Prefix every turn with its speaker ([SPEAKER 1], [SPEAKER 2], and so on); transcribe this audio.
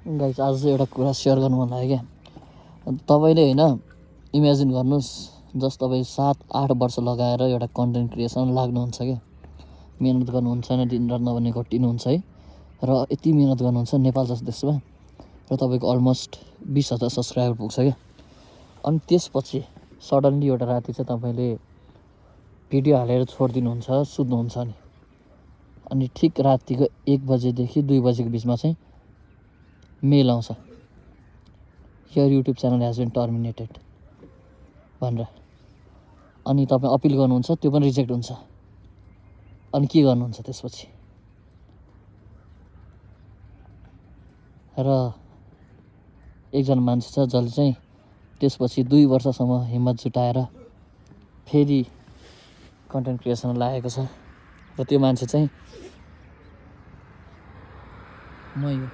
[SPEAKER 1] Guys आज चाहिँ एउटा कुरा सेयर गर्नु मन लाग्यो क्या। तपाईँले होइन इमेजिन गर्नुहोस्, जस्ट तपाईँ 7-8 वर्ष लगाएर एउटा कन्टेन्ट क्रिएसन लाग्नुहुन्छ क्या, मिहिनेत गर्नुहुन्छ, दिनरात नभने घटिनुहुन्छ है। र यति मिहिनेत गर्नुहुन्छ नेपाल जस्तो देशमा, र तपाईँको अलमोस्ट 20,000 सब्सक्राइबर पुग्छ क्या। अनि त्यसपछि सडन्ली एउटा राति चाहिँ तपाईँले भिडियो हालेर छोडिदिनुहुन्छ, सुत्नुहुन्छ अनि ठिक रातिको 1 बजेदेखि 2 बजेको बिचमा चाहिँ मेल आउँछ, your YouTube channel has been terminated भनेर। अनि तपाईँ अपिल गर्नुहुन्छ, त्यो पनि रिजेक्ट हुन्छ। अनि के गर्नुहुन्छ त्यसपछि? र एकजना मान्छे छ जसले चाहिँ त्यसपछि 2 वर्षसम्म हिम्मत जुटाएर फेरि कन्टेन्ट क्रिएसन लागेको छ। र त्यो मान्छे चाहिँ म यो